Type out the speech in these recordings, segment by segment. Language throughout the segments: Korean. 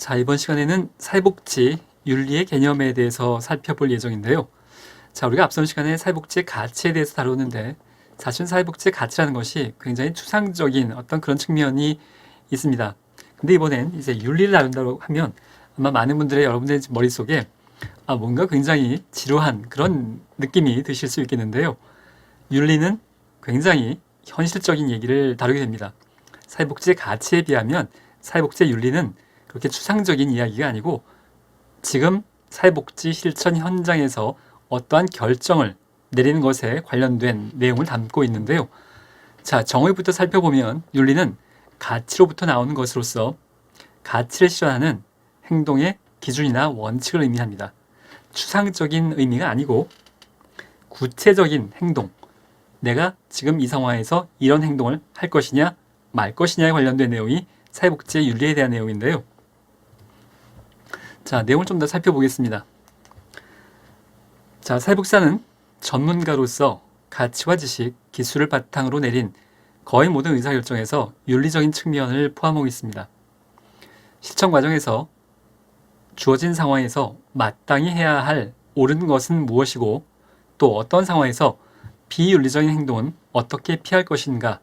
자, 이번 시간에는 사회복지 윤리의 개념에 대해서 살펴볼 예정인데요. 자, 우리가 앞선 시간에 사회복지의 가치에 대해서 다루었는데, 사실 사회복지의 가치라는 것이 굉장히 추상적인 어떤 그런 측면이 있습니다. 근데 이번엔 이제 윤리를 다룬다고 하면 아마 많은 분들의 여러분들의 머릿속에 뭔가 굉장히 지루한 그런 느낌이 드실 수 있겠는데요. 윤리는 굉장히 현실적인 얘기를 다루게 됩니다. 사회복지의 가치에 비하면 사회복지의 윤리는 그렇게 추상적인 이야기가 아니고 지금 사회복지 실천 현장에서 어떠한 결정을 내리는 것에 관련된 내용을 담고 있는데요. 자, 정의부터 살펴보면 윤리는 가치로부터 나오는 것으로서 가치를 실현하는 행동의 기준이나 원칙을 의미합니다. 추상적인 의미가 아니고 구체적인 행동, 내가 지금 이 상황에서 이런 행동을 할 것이냐 말 것이냐에 관련된 내용이 사회복지의 윤리에 대한 내용인데요. 자, 내용을 좀 더 살펴보겠습니다. 자, 사회복지사는 전문가로서 가치와 지식, 기술을 바탕으로 내린 거의 모든 의사결정에서 윤리적인 측면을 포함하고 있습니다. 실천 과정에서 주어진 상황에서 마땅히 해야 할 옳은 것은 무엇이고 또 어떤 상황에서 비윤리적인 행동은 어떻게 피할 것인가.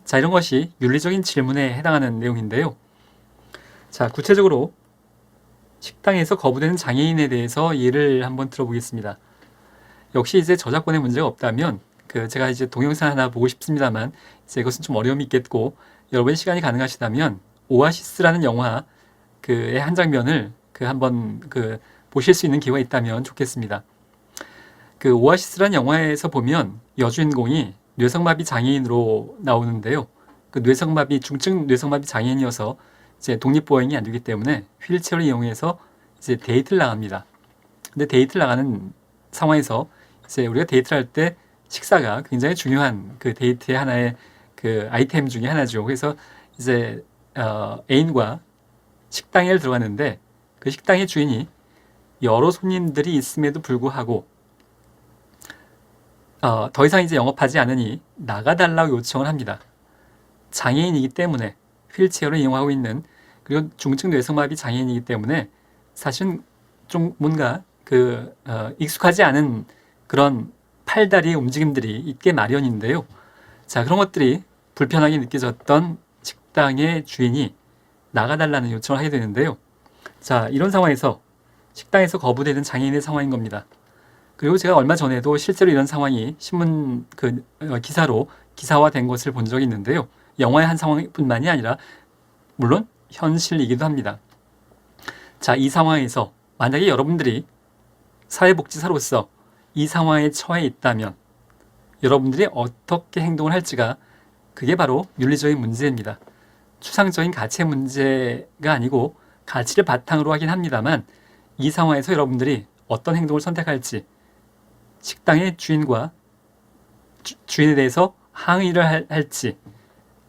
자, 이런 것이 윤리적인 질문에 해당하는 내용인데요. 자, 구체적으로 식당에서 거부되는 장애인에 대해서 예를 한번 들어보겠습니다. 역시 이제 저작권의 문제가 없다면 제가 이제 동영상 하나 보고 싶습니다만 이제 이것은 좀 어려움이 있겠고 여러분의 시간이 가능하시다면 오아시스라는 영화 그의 한 장면을 한번 보실 수 있는 기회가 있다면 좋겠습니다. 오아시스라는 영화에서 보면 여주인공이 뇌성마비 장애인으로 나오는데요. 중증 뇌성마비 장애인이어서 이제 독립보행이 안 되기 때문에 휠체어를 이용해서 이제 데이트를 나갑니다. 근데 데이트를 나가는 상황에서 이제 우리가 데이트를 할 때 식사가 굉장히 중요한 데이트의 하나의 아이템 중에 하나죠. 그래서 이제 애인과 식당에 들어갔는데 그 식당의 주인이 여러 손님들이 있음에도 불구하고 더 이상 이제 영업하지 않으니 나가달라고 요청을 합니다. 장애인이기 때문에 휠체어를 이용하고 있는 그리고 중증 뇌성마비 장애인이기 때문에 사실은 좀 뭔가 익숙하지 않은 그런 팔다리의 움직임들이 있게 마련인데요. 자, 그런 것들이 불편하게 느껴졌던 식당의 주인이 나가달라는 요청을 하게 되는데요. 자, 이런 상황에서 식당에서 거부되는 장애인의 상황인 겁니다. 그리고 제가 얼마 전에도 실제로 이런 상황이 신문 기사로 기사화된 것을 본 적이 있는데요. 영화의 한 상황뿐만이 아니라 물론 현실이기도 합니다. 자, 이 상황에서 만약에 여러분들이 사회복지사로서 이 상황에 처해 있다면 여러분들이 어떻게 행동을 할지가 그게 바로 윤리적인 문제입니다. 추상적인 가치의 문제가 아니고 가치를 바탕으로 하긴 합니다만 이 상황에서 여러분들이 어떤 행동을 선택할지 식당의 주인과 주인에 대해서 항의를 할지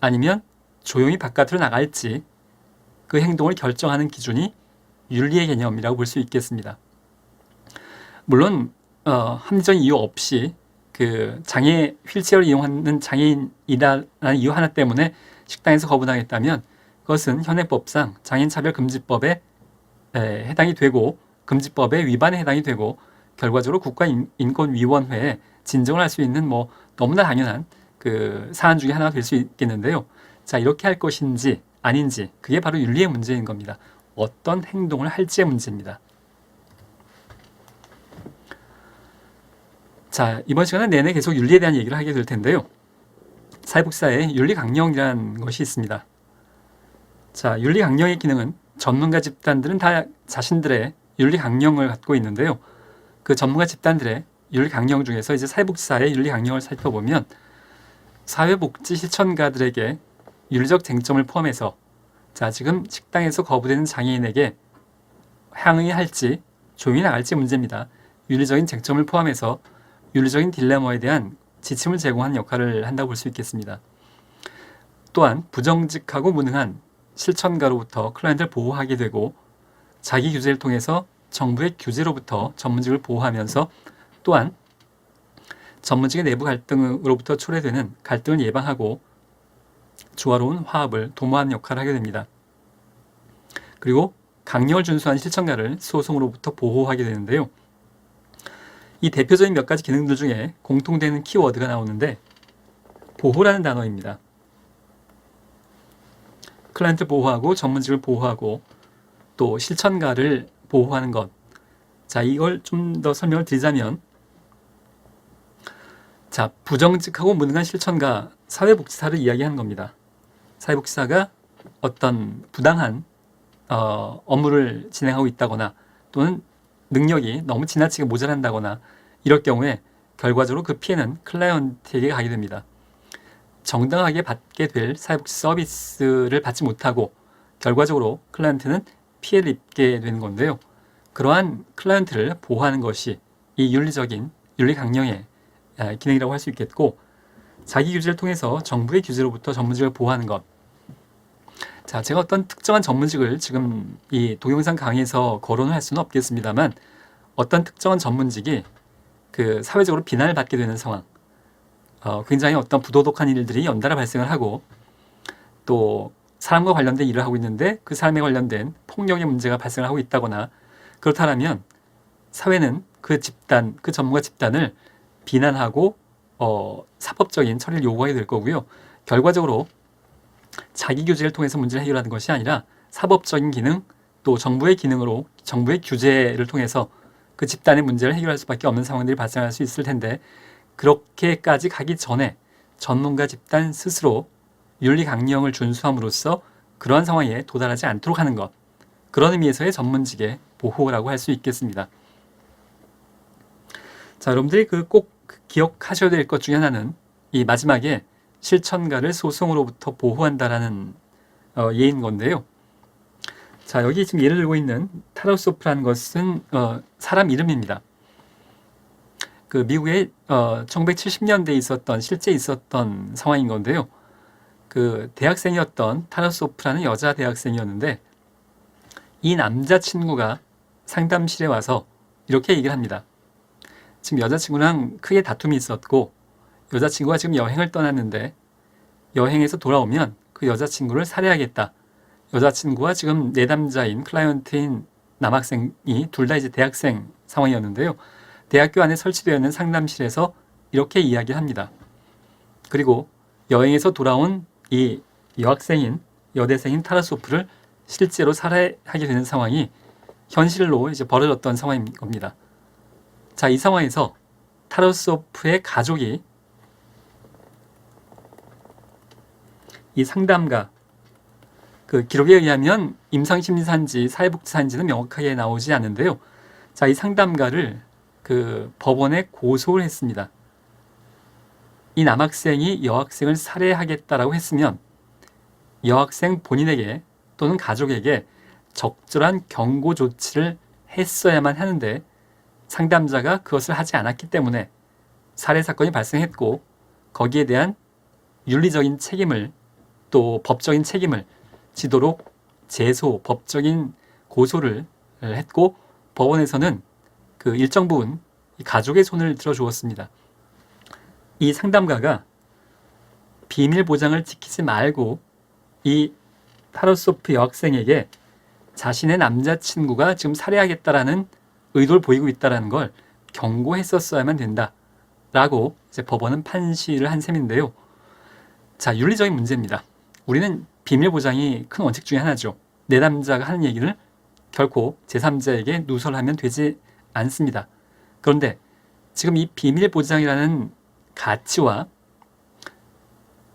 아니면 조용히 바깥으로 나갈지 그 행동을 결정하는 기준이 윤리의 개념이라고 볼 수 있겠습니다. 물론 합리적인 이유 없이 휠체어를 이용하는 장애인이라는 이유 하나 때문에 식당에서 거부당했다면 그것은 현행법상 장애인차별금지법에 해당이 되고 금지법의 위반에 해당이 되고 결과적으로 국가인권위원회에 진정을 할 수 있는 너무나 당연한 사안 중에 하나가 될 수 있겠는데요. 자, 이렇게 할 것인지 아닌지 그게 바로 윤리의 문제인 겁니다. 어떤 행동을 할지의 문제입니다. 자, 이번 시간은 내내 계속 윤리에 대한 얘기를 하게 될 텐데요. 사회복지사에 윤리 강령이라는 것이 있습니다. 자, 윤리 강령의 기능은 전문가 집단들은 다 자신들의 윤리 강령을 갖고 있는데요. 그 전문가 집단들의 윤리 강령 중에서 이제 사회복지사의 윤리 강령을 살펴보면 사회복지 실천가들에게 윤리적 쟁점을 포함해서 자, 지금 식당에서 거부되는 장애인에게 항의할지 조용히 나갈지 문제입니다. 윤리적인 쟁점을 포함해서 윤리적인 딜레마에 대한 지침을 제공하는 역할을 한다고 볼 수 있겠습니다. 또한 부정직하고 무능한 실천가로부터 클라이언트를 보호하게 되고 자기 규제를 통해서 정부의 규제로부터 전문직을 보호하면서 또한 전문직의 내부 갈등으로부터 초래되는 갈등을 예방하고 조화로운 화합을 도모하는 역할을 하게 됩니다. 그리고 강령을 준수한 실천가를 소송으로부터 보호하게 되는데요. 이 대표적인 몇 가지 기능들 중에 공통되는 키워드가 나오는데 보호라는 단어입니다. 클라이언트를 보호하고 전문직을 보호하고 또 실천가를 보호하는 것. 자, 이걸 좀 더 설명을 드리자면, 자, 부정직하고 무능한 실천가, 사회복지사를 이야기하는 겁니다. 사회복지사가 어떤 부당한 업무를 진행하고 있다거나 또는 능력이 너무 지나치게 모자란다거나 이럴 경우에 결과적으로 그 피해는 클라이언트에게 가게 됩니다. 정당하게 받게 될 사회복지 서비스를 받지 못하고 결과적으로 클라이언트는 피해를 입게 되는 건데요. 그러한 클라이언트를 보호하는 것이 이 윤리 강령의 기능이라고 할 수 있겠고, 자기 규제를 통해서 정부의 규제로부터 전문직을 보호하는 것. 자, 제가 어떤 특정한 전문직을 지금 이 동영상 강의에서 거론을 할 수는 없겠습니다만, 어떤 특정한 전문직이 그 사회적으로 비난을 받게 되는 상황, 굉장히 어떤 부도덕한 일들이 연달아 발생을 하고 또 사람과 관련된 일을 하고 있는데 그 사람에 관련된 폭력의 문제가 발생을 하고 있다거나 그렇다면 사회는 그 집단, 그 전문가 집단을 비난하고 사법적인 처리를 요구하게 될 거고요. 결과적으로 자기 규제를 통해서 문제를 해결하는 것이 아니라 사법적인 기능 또 정부의 기능으로 정부의 규제를 통해서 그 집단의 문제를 해결할 수밖에 없는 상황들이 발생할 수 있을 텐데, 그렇게까지 가기 전에 전문가 집단 스스로 윤리 강령을 준수함으로써 그러한 상황에 도달하지 않도록 하는 것, 그런 의미에서의 전문직의 보호라고 할 수 있겠습니다. 자, 여러분들이 꼭 기억하셔야 될 것 중에 하나는 이 마지막에 실천가를 소송으로부터 보호한다라는 예인 건데요. 자, 여기 지금 예를 들고 있는 타라소프라는 것은 사람 이름입니다. 그 미국의 1970년대에 실제 있었던 상황인 건데요. 그 대학생이었던 타라소프라는 여자 대학생이었는데 이 남자친구가 상담실에 와서 이렇게 얘기를 합니다. 지금 여자친구랑 크게 다툼이 있었고 여자친구가 지금 여행을 떠났는데 여행에서 돌아오면 그 여자친구를 살해하겠다. 여자친구와 지금 내담자인 클라이언트인 남학생이 둘 다 이제 대학생 상황이었는데요. 대학교 안에 설치되어 있는 상담실에서 이렇게 이야기를 합니다. 그리고 여행에서 돌아온 이 여대생인 타라소프를 실제로 살해하게 되는 상황이 현실로 이제 벌어졌던 상황인 겁니다. 자, 이 상황에서 타라소프의 가족이 이 상담가, 그 기록에 의하면 임상심리사인지 사회복지사인지는 명확하게 나오지 않는데요. 자, 이 상담가를 그 법원에 고소를 했습니다. 이 남학생이 여학생을 살해하겠다라고 했으면 여학생 본인에게 또는 가족에게 적절한 경고 조치를 했어야만 하는데 상담자가 그것을 하지 않았기 때문에 살해 사건이 발생했고 거기에 대한 윤리적인 책임을 또 법적인 책임을 지도록 법적인 고소를 했고 법원에서는 그 일정 부분 가족의 손을 들어주었습니다. 이 상담가가 비밀 보장을 지키지 말고 이 타라소프 여학생에게 자신의 남자친구가 지금 살해하겠다라는 의도를 보이고 있다는 걸 경고했었어야만 된다라고 이제 법원은 판시를 한 셈인데요. 자, 윤리적인 문제입니다. 우리는 비밀 보장이 큰 원칙 중에 하나죠. 내담자가 하는 얘기를 결코 제3자에게 누설하면 되지 않습니다. 그런데 지금 이 비밀 보장이라는 가치와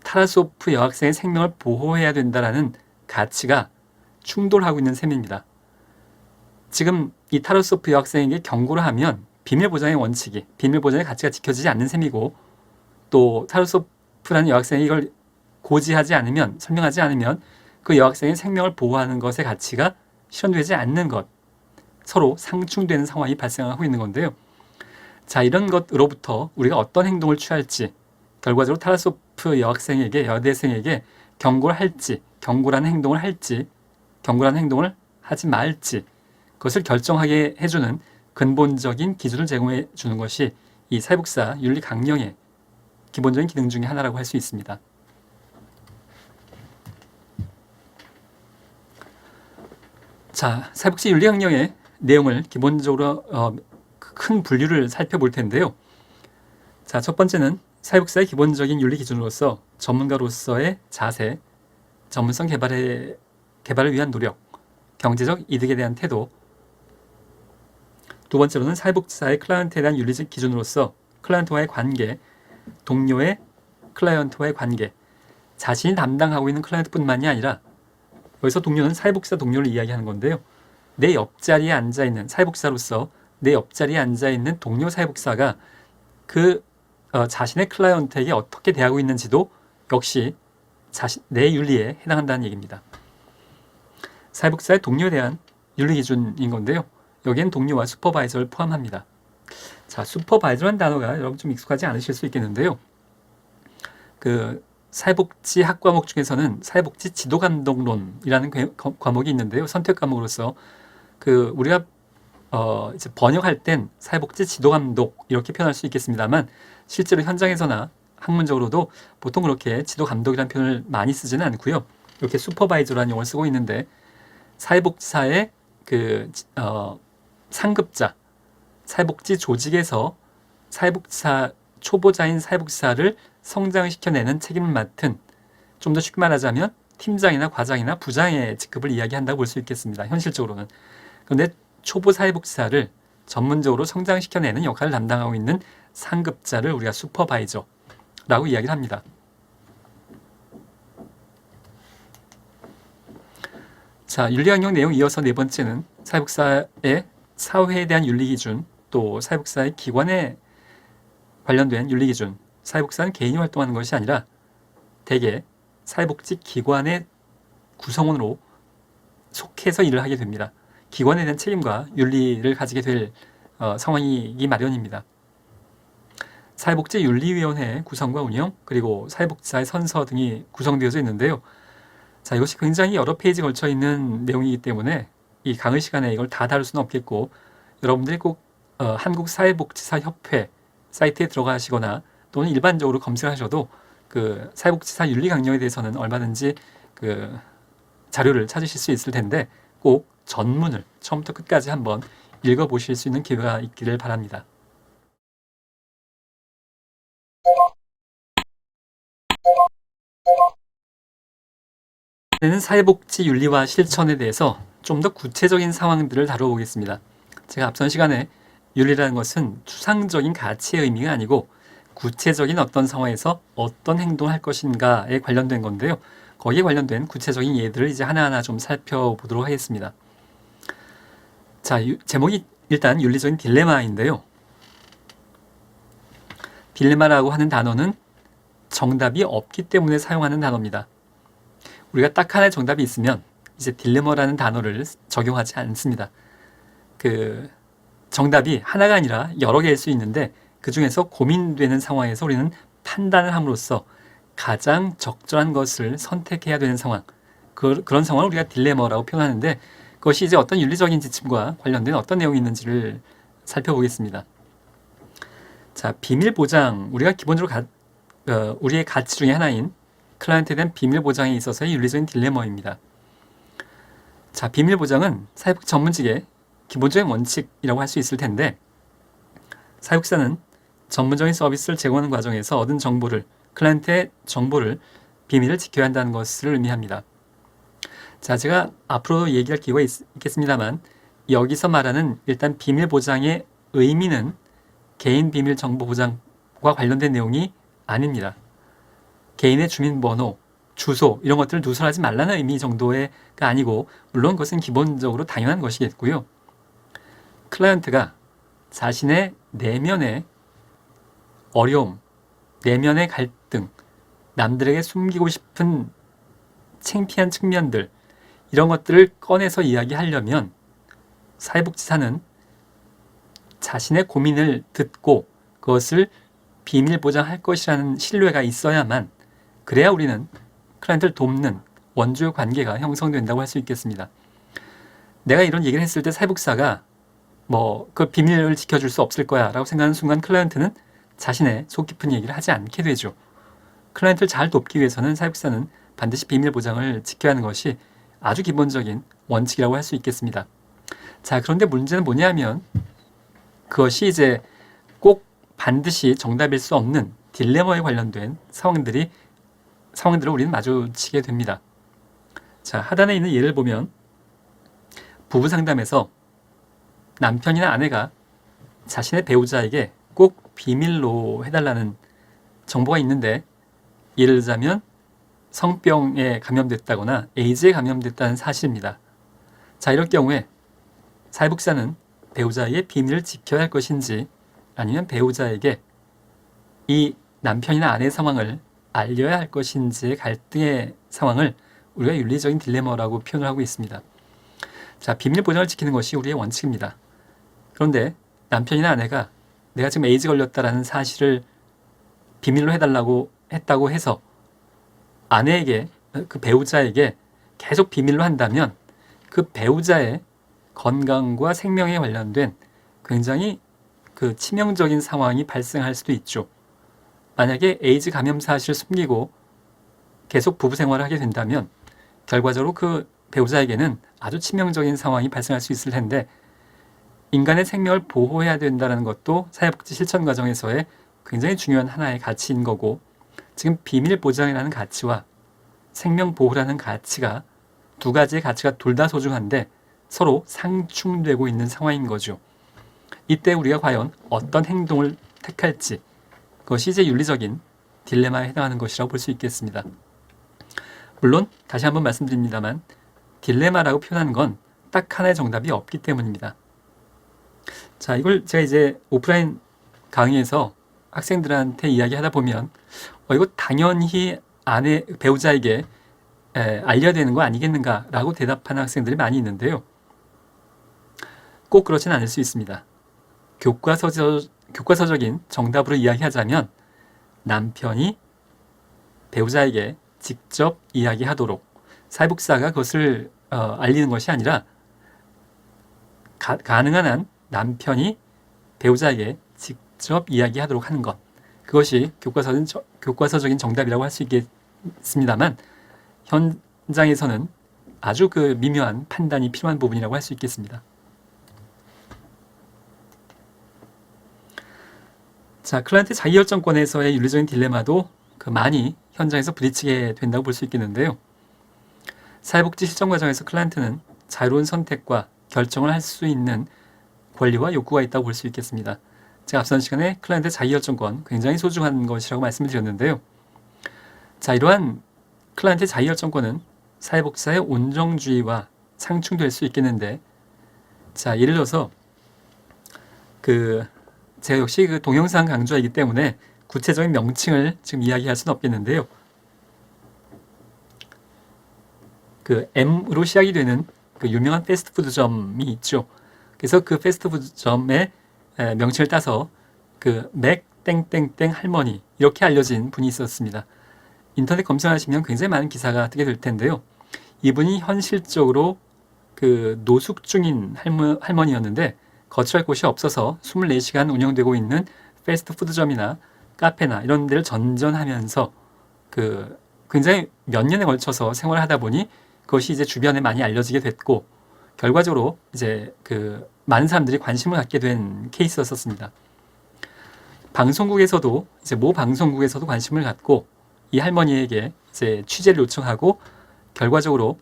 타라소프 여학생의 생명을 보호해야 된다라는 가치가 충돌하고 있는 셈입니다. 지금 이 타라소프 여학생에게 경고를 하면 비밀 보장의 원칙이, 비밀 보장의 가치가 지켜지지 않는 셈이고 또 타라소프라는 여학생이 이걸 고지하지 않으면, 설명하지 않으면 그 여학생의 생명을 보호하는 것의 가치가 실현되지 않는 것, 서로 상충되는 상황이 발생하고 있는 건데요. 자, 이런 것으로부터 우리가 어떤 행동을 취할지, 결과적으로 타라소프 여대생에게 경고를 할지, 경고라는 행동을 할지, 경고라는 행동을 하지 말지, 그것을 결정하게 해주는 근본적인 기준을 제공해 주는 것이 이 사회복지사 윤리 강령의 기본적인 기능 중에 하나라고 할 수 있습니다. 자, 사회복지 윤리강령의 내용을 기본적으로 큰 분류를 살펴볼 텐데요. 자, 첫 번째는 사회복지사의 기본적인 윤리 기준으로서 전문가로서의 자세, 전문성 개발을 위한 노력, 경제적 이득에 대한 태도. 두 번째로는 사회복지사의 클라이언트에 대한 윤리적 기준으로서 클라이언트와의 관계, 동료의 클라이언트와의 관계, 자신이 담당하고 있는 클라이언트뿐만이 아니라, 여기서 동료는 사회복지사 동료를 이야기하는 건데요. 내 옆자리에 앉아있는 사회복지사로서 내 옆자리에 앉아있는 동료 사회복지사가 자신의 클라이언트에게 어떻게 대하고 있는지도 역시 내 윤리에 해당한다는 얘기입니다. 사회복지사의 동료에 대한 윤리 기준인 건데요. 여기엔 동료와 슈퍼바이저를 포함합니다. 자, 슈퍼바이저라는 단어가 여러분 좀 익숙하지 않으실 수 있겠는데요. 사회복지 학 과목 중에서는 사회복지 지도감독론이라는 과목이 있는데요. 선택 과목으로서 우리가 이제 번역할 땐 사회복지 지도감독 이렇게 표현할 수 있겠습니다만, 실제로 현장에서나 학문적으로도 보통 그렇게 지도감독이라는 표현을 많이 쓰지는 않고요. 이렇게 슈퍼바이저라는 용어를 쓰고 있는데, 사회복지사의 상급자, 사회복지 조직에서 사회복지사 초보자인 사회복지사를 성장시켜내는 책임을 맡은, 좀 더 쉽게 말하자면 팀장이나 과장이나 부장의 직급을 이야기한다고 볼 수 있겠습니다. 현실적으로는. 그런데 초보 사회복지사를 전문적으로 성장시켜내는 역할을 담당하고 있는 상급자를 우리가 슈퍼바이저라고 이야기를 합니다. 자, 윤리강령 내용 이어서 네 번째는 사회복지사의 사회에 대한 윤리기준, 또 사회복지사의 기관에 관련된 윤리기준. 사회복지사는 개인이 활동하는 것이 아니라 대개 사회복지 기관의 구성원으로 속해서 일을 하게 됩니다. 기관에 대한 책임과 윤리를 가지게 될 상황이기 마련입니다. 사회복지윤리위원회 구성과 운영, 그리고 사회복지사의 선서 등이 구성되어져 있는데요. 자, 이것이 굉장히 여러 페이지 걸쳐 있는 내용이기 때문에 이 강의 시간에 이걸 다 다룰 수는 없겠고, 여러분들이 꼭 한국사회복지사협회 사이트에 들어가시거나 또는 일반적으로 검색하셔도 사회복지사 윤리강령에 대해서는 얼마든지 자료를 찾으실 수 있을 텐데, 꼭 전문을 처음부터 끝까지 한번 읽어보실 수 있는 기회가 있기를 바랍니다. 이제는 사회복지 윤리와 실천에 대해서 좀 더 구체적인 상황들을 다뤄보겠습니다. 제가 앞선 시간에 윤리라는 것은 추상적인 가치의 의미가 아니고 구체적인 어떤 상황에서 어떤 행동을 할 것인가에 관련된 건데요. 거기에 관련된 구체적인 예들을 이제 하나하나 좀 살펴보도록 하겠습니다. 자, 제목이 일단 윤리적인 딜레마인데요. 딜레마라고 하는 단어는 정답이 없기 때문에 사용하는 단어입니다. 우리가 딱 하나의 정답이 있으면 이제 딜레마라는 단어를 적용하지 않습니다. 정답이 하나가 아니라 여러 개일 수 있는데, 그 중에서 고민되는 상황에서 우리는 판단을 함으로써 가장 적절한 것을 선택해야 되는 상황, 그런 상황을 우리가 딜레마라고 표현하는데, 그것이 이제 어떤 윤리적인 지침과 관련된 어떤 내용이 있는지를 살펴보겠습니다. 자, 비밀 보장, 우리가 기본적으로 우리의 가치 중에 하나인 클라이언트에 대한 비밀 보장에 있어서의 윤리적인 딜레마입니다. 자, 비밀 보장은 사회복지 전문직의 기본적인 원칙이라고 할 수 있을 텐데, 사회복지사는 전문적인 서비스를 제공하는 과정에서 얻은 정보를, 클라이언트의 정보를 비밀을 지켜야 한다는 것을 의미합니다. 자, 제가 앞으로 얘기할 기회가 있겠습니다만, 여기서 말하는 일단 비밀 보장의 의미는 개인 비밀 정보 보장과 관련된 내용이 아닙니다. 개인의 주민번호, 주소 이런 것들을 누설하지 말라는 의미 정도가 아니고, 물론 그것은 기본적으로 당연한 것이겠고요. 클라이언트가 자신의 내면의 어려움, 내면의 갈등, 남들에게 숨기고 싶은 창피한 측면들, 이런 것들을 꺼내서 이야기하려면 사회복지사는 자신의 고민을 듣고 그것을 비밀 보장할 것이라는 신뢰가 있어야만, 그래야 우리는 클라이언트를 돕는 원조의 관계가 형성된다고 할 수 있겠습니다. 내가 이런 얘기를 했을 때 사회복지사가 그 비밀을 지켜줄 수 없을 거야 라고 생각하는 순간, 클라이언트는 자신의 속 깊은 얘기를 하지 않게 되죠. 클라이언트를 잘 돕기 위해서는 사회복지사는 반드시 비밀 보장을 지켜야 하는 것이 아주 기본적인 원칙이라고 할 수 있겠습니다. 자, 그런데 문제는 뭐냐면 그것이 이제 꼭 반드시 정답일 수 없는 딜레마에 관련된 상황들을 우리는 마주치게 됩니다. 자, 하단에 있는 예를 보면 부부 상담에서 남편이나 아내가 자신의 배우자에게 꼭 비밀로 해달라는 정보가 있는데, 예를 들자면 성병에 감염됐다거나 에이즈에 감염됐다는 사실입니다. 자, 이럴 경우에 사회복지사는 배우자에게 비밀을 지켜야 할 것인지 아니면 배우자에게 이 남편이나 아내의 상황을 알려야 할 것인지의 갈등의 상황을 우리가 윤리적인 딜레마라고 표현을 하고 있습니다. 자, 비밀 보장을 지키는 것이 우리의 원칙입니다. 그런데 남편이나 아내가 내가 지금 에이즈 걸렸다라는 사실을 비밀로 해달라고 했다고 해서 아내에게, 그 배우자에게 계속 비밀로 한다면 그 배우자의 건강과 생명에 관련된 굉장히 그 치명적인 상황이 발생할 수도 있죠. 만약에 에이즈 감염 사실을 숨기고 계속 부부 생활을 하게 된다면 결과적으로 그 배우자에게는 아주 치명적인 상황이 발생할 수 있을 텐데, 인간의 생명을 보호해야 된다는 것도 사회복지 실천 과정에서의 굉장히 중요한 하나의 가치인 거고, 지금 비밀 보장이라는 가치와 생명 보호라는 가치가, 두 가지의 가치가 둘 다 소중한데 서로 상충되고 있는 상황인 거죠. 이때 우리가 과연 어떤 행동을 택할지, 그것이 이제 윤리적인 딜레마에 해당하는 것이라고 볼 수 있겠습니다. 물론 다시 한번 말씀드립니다만 딜레마라고 표현하는 건 딱 하나의 정답이 없기 때문입니다. 자, 이걸 제가 이제 오프라인 강의에서 학생들한테 이야기하다 보면 이거 당연히 배우자에게 알려야 되는 거 아니겠는가라고 대답하는 학생들이 많이 있는데요. 꼭 그렇진 않을 수 있습니다. 교과서적인 정답으로 이야기하자면 남편이 배우자에게 직접 이야기하도록 사회복지사가 그것을 알리는 것이 아니라 가능한 한 남편이 배우자에게 직접 이야기하도록 하는 것, 그것이 교과서적인 정답이라고 할 수 있겠습니다만 현장에서는 아주 그 미묘한 판단이 필요한 부분이라고 할 수 있겠습니다. 자, 클라이언트 자기결정권에서의 윤리적인 딜레마도 많이 현장에서 부딪히게 된다고 볼 수 있겠는데요. 사회복지 실천 과정에서 클라이언트는 자유로운 선택과 결정을 할 수 있는 권리와 욕구가 있다고 볼 수 있겠습니다. 제가 앞선 시간에 클라이언트 자기결정권 굉장히 소중한 것이라고 말씀을 드렸는데요. 자, 이러한 클라이언트 자기결정권은 사회복지사의 온정주의와 상충될 수 있겠는데, 자, 예를 들어서 제가 역시 동영상 강좌이기 때문에 구체적인 명칭을 지금 이야기할 수는 없겠는데요. M으로 시작이 되는 유명한 패스트푸드점이 있죠. 그래서 그 패스트푸드점의 명칭을 따서 맥 땡땡땡 할머니 이렇게 알려진 분이 있었습니다. 인터넷 검색하시면 굉장히 많은 기사가 뜨게 될 텐데요. 이분이 현실적으로 노숙 중인 할머니였는데 거처할 곳이 없어서 24시간 운영되고 있는 패스트푸드점이나 카페나 이런 데를 전전하면서 굉장히 몇 년에 걸쳐서 생활을 하다 보니 그것이 이제 주변에 많이 알려지게 됐고, 결과적으로 이제 많은 사람들이 관심을 갖게 된 케이스였었습니다. 방송국에서도 이제 모 방송국에서도 관심을 갖고 이 할머니에게 이제 취재를 요청하고, 결과적으로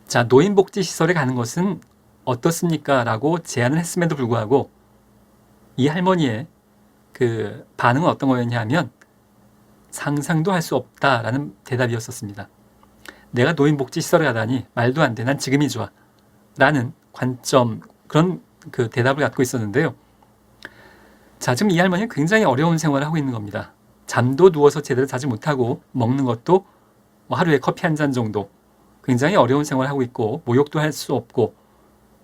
자, 노인복지시설에 가는 것은 어떻습니까? 라고 제안을 했음에도 불구하고 이 할머니의 반응은 어떤 거였냐 하면 상상도 할 수 없다라는 대답이었었습니다. 내가 노인복지시설에 가다니 말도 안 돼. 난 지금이 좋아. 라는 관점, 그런 대답을 갖고 있었는데요. 자, 지금 이 할머니는 굉장히 어려운 생활을 하고 있는 겁니다. 잠도 누워서 제대로 자지 못하고 먹는 것도 하루에 커피 한 잔 정도, 굉장히 어려운 생활을 하고 있고 목욕도 할 수 없고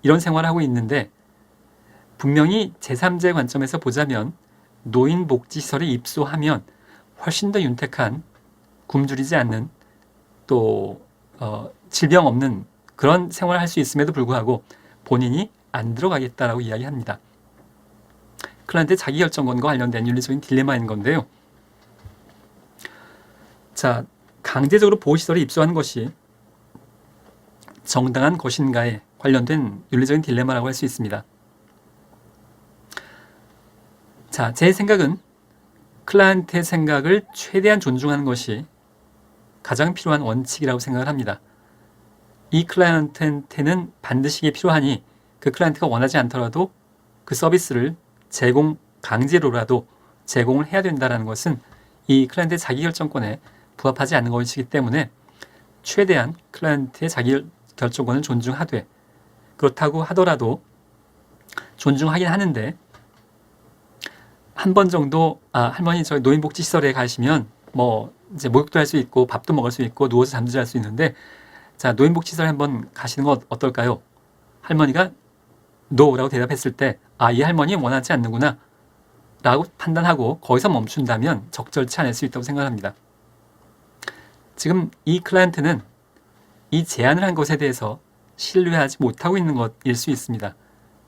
이런 생활을 하고 있는데, 분명히 제3자의 관점에서 보자면 노인복지시설에 입소하면 훨씬 더 윤택한, 굶주리지 않는, 또 질병 없는 그런 생활을 할 수 있음에도 불구하고 본인이 안 들어가겠다라고 이야기합니다. 클라이언트 자기결정권과 관련된 윤리적인 딜레마인 건데요. 자, 강제적으로 보호시설에 입소하는 것이 정당한 것인가에 관련된 윤리적인 딜레마라고 할 수 있습니다. 자, 제 생각은 클라이언트의 생각을 최대한 존중하는 것이 가장 필요한 원칙이라고 생각을 합니다. 이 클라이언트한테는 반드시 이게 필요하니 그 클라이언트가 원하지 않더라도 그 서비스를 강제로라도 제공을 해야 된다는 것은 이 클라이언트의 자기결정권에 부합하지 않는 것이기 때문에 최대한 클라이언트의 자기결정권을 존중하되, 그렇다고 하더라도 존중하긴 하는데 한 번 정도 할머니 저희 노인복지시설에 가시면 뭐 이제 목욕도 할 수 있고 밥도 먹을 수 있고 누워서 잠도 잘 수 있는데, 자, 노인복지시설 한번 가시는 건 어떨까요? 할머니가 노라고 대답했을 때 이 할머니 원하지 않는구나 라고 판단하고 거기서 멈춘다면 적절치 않을 수 있다고 생각합니다. 지금 이 클라이언트는 이 제안을 한 것에 대해서 신뢰하지 못하고 있는 것일 수 있습니다.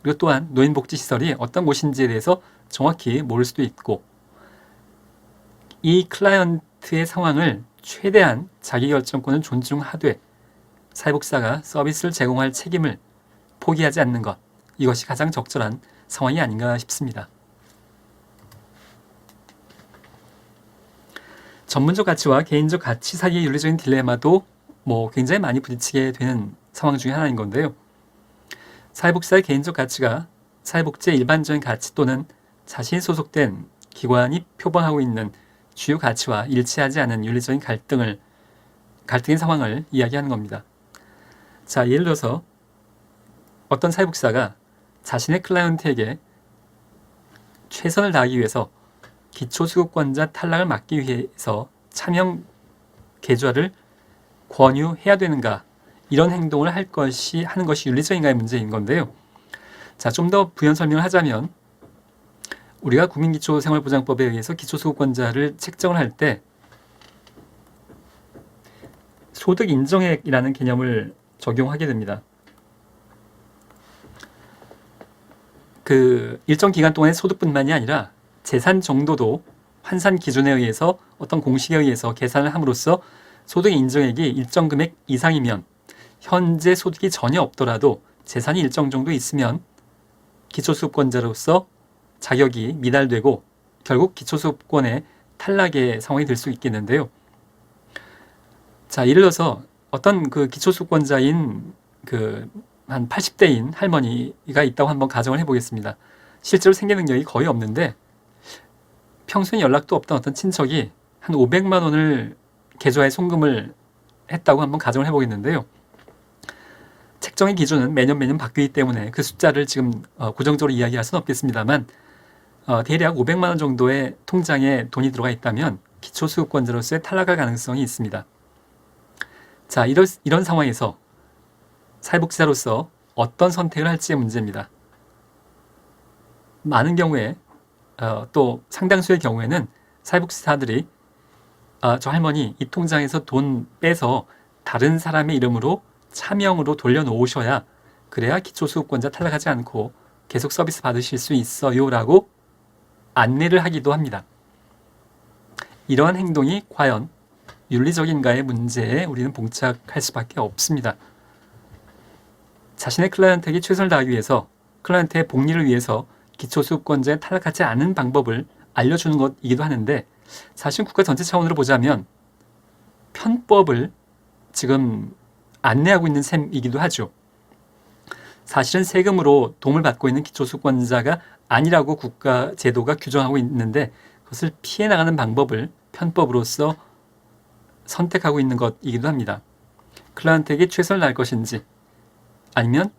그리고 또한 노인복지시설이 어떤 곳인지에 대해서 정확히 모를 수도 있고, 이 클라이언트의 상황을 최대한 자기결정권을 존중하되 사회복지사가 서비스를 제공할 책임을 포기하지 않는 것, 이것이 가장 적절한 상황이 아닌가 싶습니다. 전문적 가치와 개인적 가치 사이의 윤리적인 딜레마도 굉장히 많이 부딪히게 되는 상황 중에 하나인 건데요. 사회복지사의 개인적 가치가 사회복지의 일반적인 가치 또는 자신이 소속된 기관이 표방하고 있는 주요 가치와 일치하지 않은 윤리적인 갈등의 상황을 이야기하는 겁니다. 자, 예를 들어서 어떤 사회복지사가 자신의 클라이언트에게 최선을 다하기 위해서 기초수급권자 탈락을 막기 위해서 차명 계좌를 권유해야 되는가, 이런 행동을 하는 것이 윤리적인가의 문제인 건데요. 자, 좀 더 부연 설명을 하자면 우리가 국민기초생활보장법에 의해서 기초수급권자를 책정을 할 때 소득 인정액이라는 개념을 적용하게 됩니다. 그 일정 기간 동안의 소득뿐만이 아니라 재산 정도도 환산 기준에 의해서 어떤 공식에 의해서 계산을 함으로써 소득 인정액이 일정 금액 이상이면, 현재 소득이 전혀 없더라도 재산이 일정 정도 있으면 기초수급권자로서 자격이 미달되고 결국 기초수급권의 탈락의 상황이 될 수 있겠는데요. 자, 예를 들어서 어떤 그 기초수급권자인 한 80대인 할머니가 있다고 한번 가정을 해보겠습니다. 실제로 생계 능력이 거의 없는데 평소에 연락도 없던 어떤 친척이 한 500만 원을 계좌에 송금을 했다고 한번 가정을 해보겠는데요. 책정의 기준은 매년 바뀌기 때문에 그 숫자를 지금 고정적으로 이야기할 수는 없겠습니다만, 대략 500만 원 정도의 통장에 돈이 들어가 있다면 기초수급권자로서의 탈락할 가능성이 있습니다. 자, 이런 상황에서 사회복지사로서 어떤 선택을 할지의 문제입니다. 많은 경우에 또 상당수의 경우에는 사회복지사들이 저 할머니 이 통장에서 돈 빼서 다른 사람의 이름으로 차명으로 돌려놓으셔야 그래야 기초수급권자 탈락하지 않고 계속 서비스 받으실 수 있어요 라고 안내를 하기도 합니다. 이러한 행동이 과연 윤리적인가의 문제에 우리는 봉착할 수밖에 없습니다. 자신의 클라이언트에게 최선을 다하기 위해서, 클라이언트의 복리를 위해서 기초수급권자에 탈락하지 않은 방법을 알려주는 것이기도 하는데, 사실 국가 전체 차원으로 보자면 편법을 지금 안내하고 있는 셈이기도 하죠. 사실은 세금으로 도움을 받고 있는 기초수급권자가 아니라고 국가 제도가 규정하고 있는데 그것을 피해 나가는 방법을 편법으로서 선택하고 있는 것이기도 합니다. 클라이언트에게 최선을 다할 것인지 아니면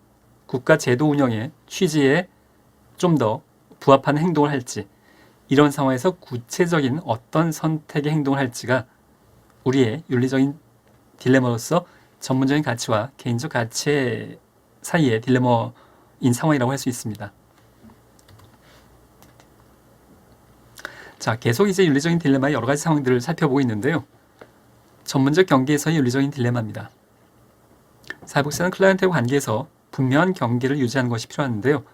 국가 제도 운영의 취지에 좀 더 부합하는 행동을 할지, 이런 상황에서 구체적인 어떤 선택의 행동을 할지가 우리의 윤리적인 딜레마로서 전문적인 가치와 개인적 가치 사이의 딜레마인 상황이라고 할 수 있습니다. 자, 계속 이제 윤리적인 딜레마의 여러 가지 상황들을 살펴보고 있는데요. 전문적 경계에서의 윤리적인 딜레마입니다. 사회복지사는 클라이언트의 관계에서 분명한 경계를 유지하는 것이 필요한데요.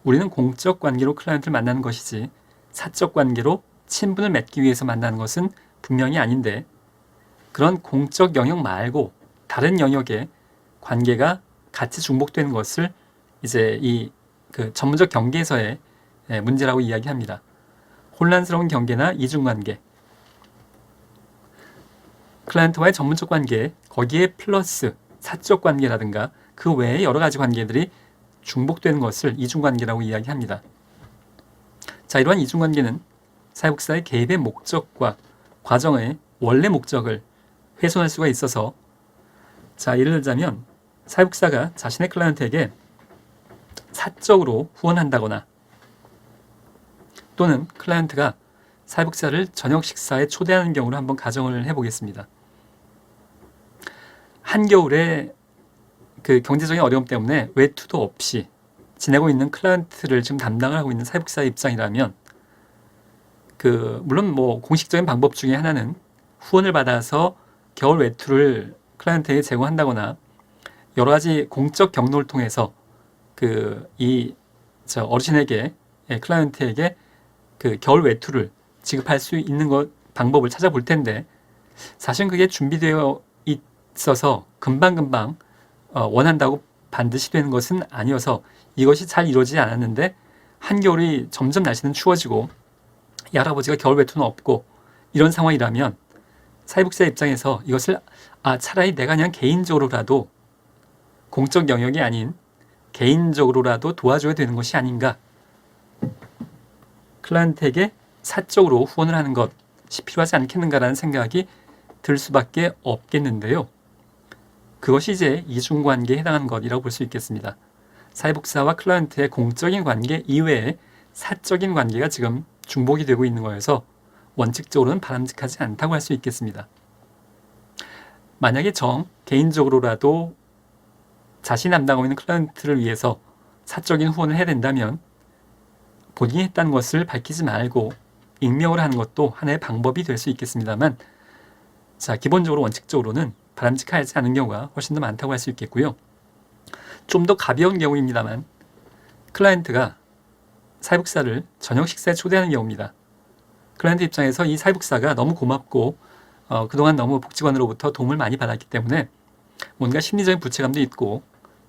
우리는 공적 관계로 클라이언트를 만나는 것이지 사적 관계로 친분을 맺기 위해서 만나는 것은 분명히 아닌데, 그런 공적 영역 말고 다른 영역에 관계가 같이 중복되는 것을 이제 이 그 전문적 경계에서의 문제라고 이야기합니다. 혼란스러운 경계나 이중관계, 클라이언트와의 전문적 관계, 거기에 플러스 사적 관계라든가 그 외에 여러 가지 관계들이 중복되는 것을 이중관계라고 이야기합니다. 자, 이러한 이중관계는 사회복지사의 개입의 목적과 과정의 원래 목적을 훼손할 수가 있어서, 자, 예를 들자면 사회복지사가 자신의 클라이언트에게 사적으로 후원한다거나 또는 클라이언트가 사회복지사를 저녁 식사에 초대하는 경우를 한번 가정을 해보겠습니다. 한겨울에 그 경제적인 어려움 때문에 외투도 없이 지내고 있는 클라이언트를 지금 담당을 하고 있는 사회복지사의 입장이라면, 물론 뭐 공식적인 방법 중에 하나는 후원을 받아서 겨울 외투를 클라이언트에게 제공한다거나 여러 가지 공적 경로를 통해서 어르신에게, 클라이언트에게 그 겨울 외투를 지급할 수 있는 방법을 찾아볼 텐데, 사실 그게 준비되어 있어서 금방금방 원한다고 반드시 되는 것은 아니어서 이것이 잘 이루어지지 않았는데, 한겨울이 점점 날씨는 추워지고 이 할아버지가 겨울 외투는 없고 이런 상황이라면 사회복지사 입장에서 이것을 차라리 내가 그냥 개인적으로라도, 공적 영역이 아닌 개인적으로라도 도와줘야 되는 것이 아닌가, 클라이언트에게 사적으로 후원을 하는 것이 필요하지 않겠는가라는 생각이 들 수밖에 없겠는데요. 그것이 이제 이중관계에 해당하는 것이라고 볼 수 있겠습니다. 사회복지사와 클라이언트의 공적인 관계 이외에 사적인 관계가 지금 중복이 되고 있는 거여서 원칙적으로는 바람직하지 않다고 할 수 있겠습니다. 만약에 개인적으로라도 자신이 담당하고 있는 클라이언트를 위해서 사적인 후원을 해야 된다면 본인이 했다는 것을 밝히지 말고 익명으로 하는 것도 하나의 방법이 될 수 있겠습니다만, 자, 기본적으로 원칙적으로는 바람직하지 않은 경우가 훨씬 더 많다고 할 수 있겠고요. 좀 더 가벼운 경우입니다만, 클라이언트가 사회복지사를 저녁 식사에 초대하는 경우입니다. 클라이언트 입장에서 이 사회복지사가 너무 고맙고 그동안 너무 복지관으로부터 도움을 많이 받았기 때문에 뭔가 심리적인 부채감도 있고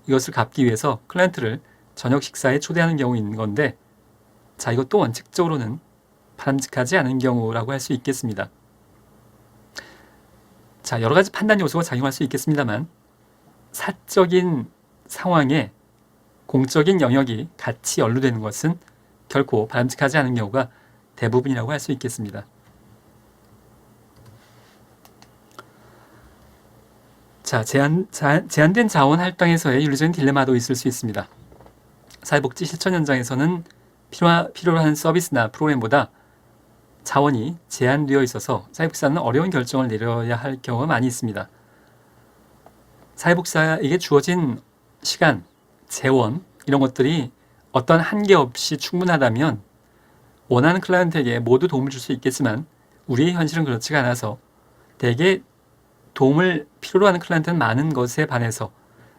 이것을 갚기 위해서 클라이언트를 저녁 식사에 초대하는 경우인 건데, 자, 이것도 원칙적으로는 바람직하지 않은 경우라고 할 수 있겠습니다. 자, 여러 가지 판단 요소가 작용할 수 있겠습니다만, 사적인 상황에 공적인 영역이 같이 연루되는 것은 결코 바람직하지 않은 경우가 대부분이라고 할 수 있겠습니다. 자, 제한된 자원 할당에서의 윤리적인 딜레마도 있을 수 있습니다. 사회복지 실천 현장에서는 필요로 하는 서비스나 프로그램보다 자원이 제한되어 있어서 사회복지사는 어려운 결정을 내려야 할 경우가 많이 있습니다. 사회복지사에게 주어진 시간, 재원 이런 것들이 어떤 한계 없이 충분하다면 원하는 클라이언트에게 모두 도움을 줄 수 있겠지만, 우리의 현실은 그렇지가 않아서 대개 도움을 필요로 하는 클라이언트는 많은 것에 반해서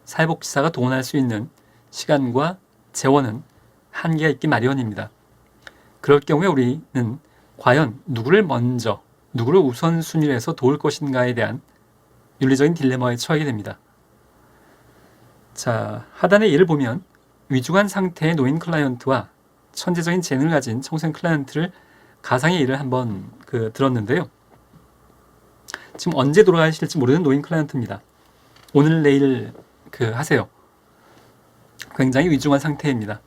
사회복지사가 동원할 수 있는 시간과 재원은 한계가 있기 마련입니다. 그럴 경우에 우리는 과연 누구를 우선순위로 해서 도울 것인가에 대한 윤리적인 딜레마에 처하게 됩니다. 자, 하단의 예를 보면 위중한 상태의 노인 클라이언트와 천재적인 재능을 가진 청소년 클라이언트를 가상의 예를 한번 들었는데요. 지금 언제 돌아가실지 모르는 노인 클라이언트입니다. 오늘 내일 하세요. 굉장히 위중한 상태입니다.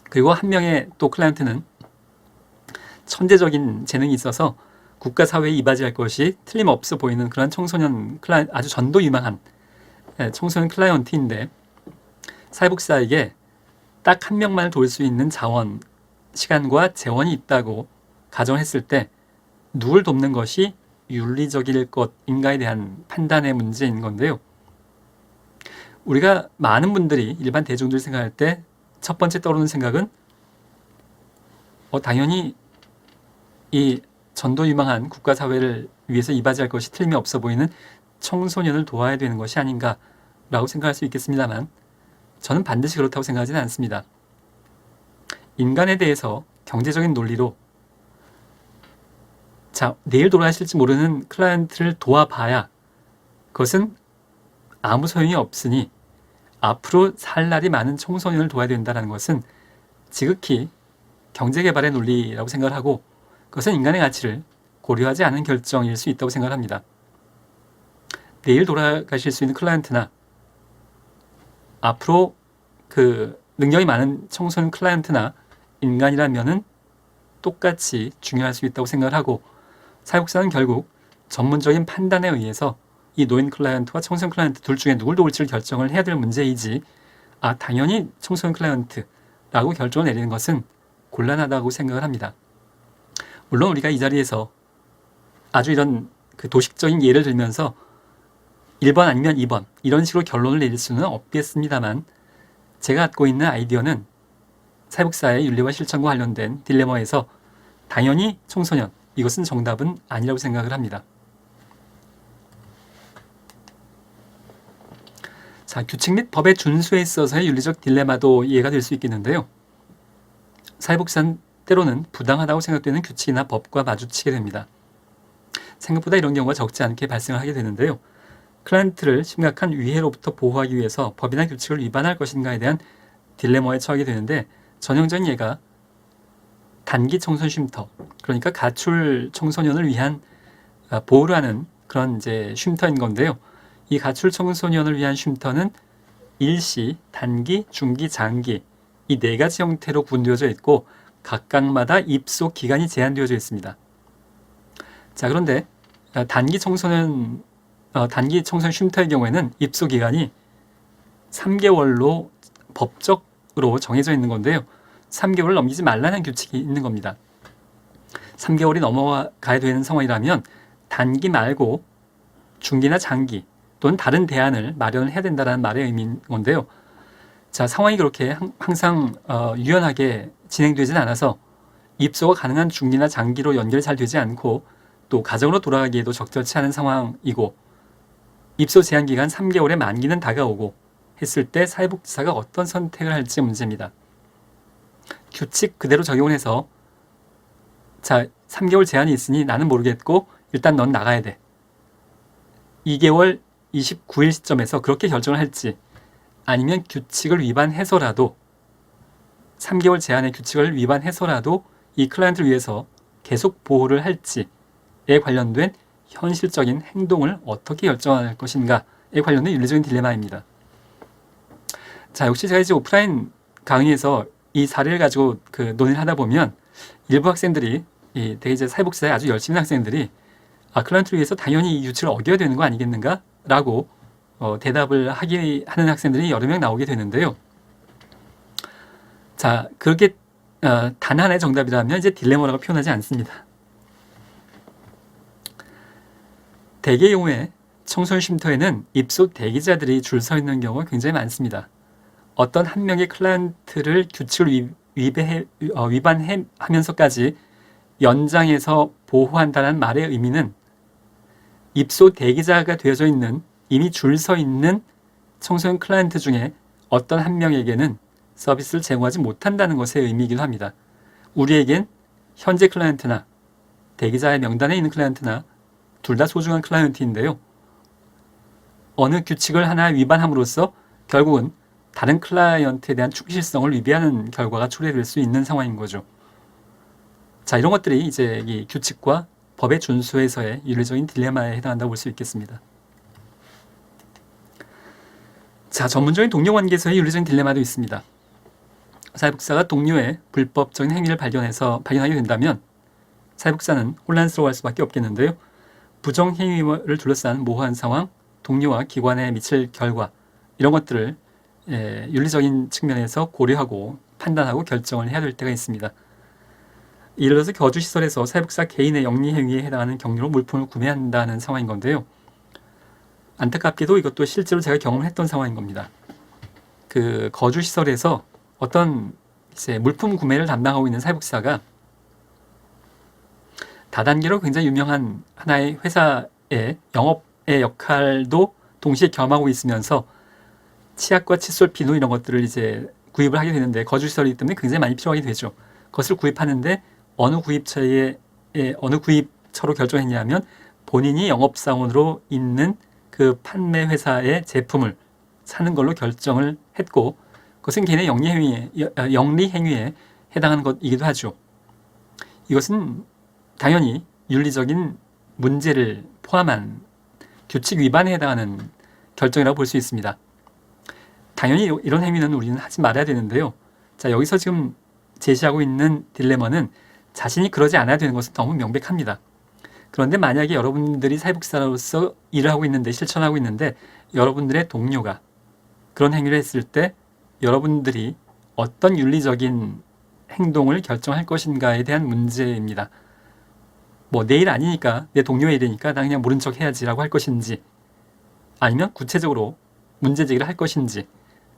그리고 한 명의 또 클라이언트는 천재적인 재능이 있어서 국가 사회에 이바지할 것이 틀림없어 보이는 그런 아주 전도 유망한 청소년 클라이언트인데, 사회복지사에게 딱 한 명만을 도울 수 있는 자원, 시간과 재원이 있다고 가정했을 때 누굴 돕는 것이 윤리적일 것인가에 대한 판단의 문제인 건데요. 우리가 많은 분들이, 일반 대중들이 생각할 때 첫 번째 떠오르는 생각은 당연히 이 전도 유망한 국가 사회를 위해서 이바지할 것이 틀림이 없어 보이는 청소년을 도와야 되는 것이 아닌가라고 생각할 수 있겠습니다만, 저는 반드시 그렇다고 생각하지는 않습니다. 인간에 대해서 경제적인 논리로, 자, 내일 돌아가실지 모르는 클라이언트를 도와봐야 그것은 아무 소용이 없으니 앞으로 살 날이 많은 청소년을 도와야 된다는 것은 지극히 경제개발의 논리라고 생각을 하고, 그것은 인간의 가치를 고려하지 않은 결정일 수 있다고 생각을 합니다. 내일 돌아가실 수 있는 클라이언트나 앞으로 그 능력이 많은 청소년 클라이언트나 인간이라면은 똑같이 중요할 수 있다고 생각을 하고, 사회복사는 결국 전문적인 판단에 의해서 이 노인 클라이언트와 청소년 클라이언트 둘 중에 누굴 도울지를 결정을 해야 될 문제이지, 당연히 청소년 클라이언트라고 결정을 내리는 것은 곤란하다고 생각을 합니다. 물론 우리가 이 자리에서 아주 이런 그 도식적인 예를 들면서 1번 아니면 2번 이런 식으로 결론을 내릴 수는 없겠습니다만, 제가 갖고 있는 아이디어는 사회복사의 윤리와 실천과 관련된 딜레마에서 당연히 청소년, 이것은 정답은 아니라고 생각을 합니다. 자, 규칙 및 법의 준수에 있어서의 윤리적 딜레마도 이해가 될 수 있겠는데요. 사회복사는 때로는 부당하다고 생각되는 규칙이나 법과 마주치게 됩니다. 생각보다 이런 경우가 적지 않게 발생을 하게 되는데요. 클라이언트를 심각한 위해로부터 보호하기 위해서 법이나 규칙을 위반할 것인가에 대한 딜레마에 처하게 되는데, 전형적인 예가 단기 청소년 쉼터, 그러니까 가출 청소년을 위한 보호를 하는 그런 이제 쉼터인 건데요. 이 가출 청소년을 위한 쉼터는 일시, 단기, 중기, 장기 이 네 가지 형태로 구분되어져 있고 각각마다 입소 기간이 제한되어져 있습니다. 자, 그런데 단기 청소년 쉼터의 경우에는 입소 기간이 3개월로 법적으로 정해져 있는 건데요. 3개월을 넘기지 말라는 규칙이 있는 겁니다. 3개월이 넘어가야 되는 상황이라면 단기 말고 중기나 장기 또는 다른 대안을 마련을 해야 된다는 말의 의미인 건데요. 자, 상황이 그렇게 항상 유연하게 진행되지는 않아서 입소가 가능한 중기나 장기로 연결이 잘 되지 않고 또 가정으로 돌아가기에도 적절치 않은 상황이고, 입소 제한 기간 3개월의 만기는 다가오고 했을 때 사회복지사가 어떤 선택을 할지 문제입니다. 규칙 그대로 적용을 해서 자, 3개월 제한이 있으니 나는 모르겠고 일단 넌 나가야 돼. 2개월 29일 시점에서 그렇게 결정을 할지, 아니면 규칙을 위반해서라도 3개월 제한의 규칙을 위반해서라도 이 클라이언트를 위해서 계속 보호를 할지에 관련된 현실적인 행동을 어떻게 결정할 것인가에 관련된 윤리적인 딜레마입니다. 자, 역시 제가 이제 오프라인 강의에서 이 사례를 가지고 그 논의를 하다 보면 일부 학생들이 되게 이제 사회복지사에 아주 열심히 있는 학생들이 클라이언트를 위해서 당연히 이 규칙을 어겨야 되는 거 아니겠는가? 라고 대답을 하는 학생들이 여러 명 나오게 되는데요. 자, 그렇게 단 하나의 정답이라면 이제 딜레마라고 표현하지 않습니다. 대개의 경우에 청소년 쉼터에는 입소 대기자들이 줄 서 있는 경우가 굉장히 많습니다. 어떤 한 명의 클라이언트를 규칙을 위반하면서까지 연장해서 보호한다는 말의 의미는 입소 대기자가 되어져 있는, 이미 줄 서 있는 청소년 클라이언트 중에 어떤 한 명에게는 서비스를 제공하지 못한다는 것의 의미이기도 합니다. 우리에겐 현재 클라이언트나 대기자의 명단에 있는 클라이언트나 둘 다 소중한 클라이언트인데요. 어느 규칙을 하나 위반함으로써 결국은 다른 클라이언트에 대한 충실성을 위배하는 결과가 초래될 수 있는 상황인 거죠. 자, 이런 것들이 이제 이 규칙과 법의 준수에서의 윤리적인 딜레마에 해당한다고 볼 수 있겠습니다. 자, 전문적인 동료 관계에서의 윤리적인 딜레마도 있습니다. 사회복지사가 동료의 불법적인 행위를 발견하게 된다면 사회복지사는 혼란스러워할 수밖에 없겠는데요. 부정행위를 둘러싼 모호한 상황, 동료와 기관에 미칠 결과, 이런 것들을 윤리적인 측면에서 고려하고 판단하고 결정을 해야 될 때가 있습니다. 예를 들어서 거주시설에서 사회복지사 개인의 영리행위에 해당하는 경로로 물품을 구매한다는 상황인 건데요. 안타깝게도 이것도 실제로 제가 경험했던 상황인 겁니다. 그 거주시설에서 어떤 이제 물품 구매를 담당하고 있는 사회복지사가 다단계로 굉장히 유명한 하나의 회사의 영업의 역할도 동시에 겸하고 있으면서 치약과 칫솔, 비누 이런 것들을 이제 구입을 하게 되는데, 거주시설이기 때문에 굉장히 많이 필요하게 되죠. 그것을 구입하는데 어느 구입처로 결정했냐면 본인이 영업사원으로 있는 그 그 판매 회사의 제품을 사는 걸로 결정을 했고, 그것은 개인의 영리 행위에 해당하는 것이기도 하죠. 이것은 당연히 윤리적인 문제를 포함한 규칙 위반에 해당하는 결정이라고 볼 수 있습니다. 당연히 이런 행위는 우리는 하지 말아야 되는데요. 자, 여기서 지금 제시하고 있는 딜레마는 자신이 그러지 않아야 되는 것은 너무 명백합니다. 그런데 만약에 여러분들이 사회복지사로서 일을 하고 있는데, 실천하고 있는데 여러분들의 동료가 그런 행위를 했을 때 여러분들이 어떤 윤리적인 행동을 결정할 것인가에 대한 문제입니다. 뭐 내일 아니니까, 내 동료의 일이니까 나 그냥 모른 척 해야지라고 할 것인지, 아니면 구체적으로 문제 제기를 할 것인지,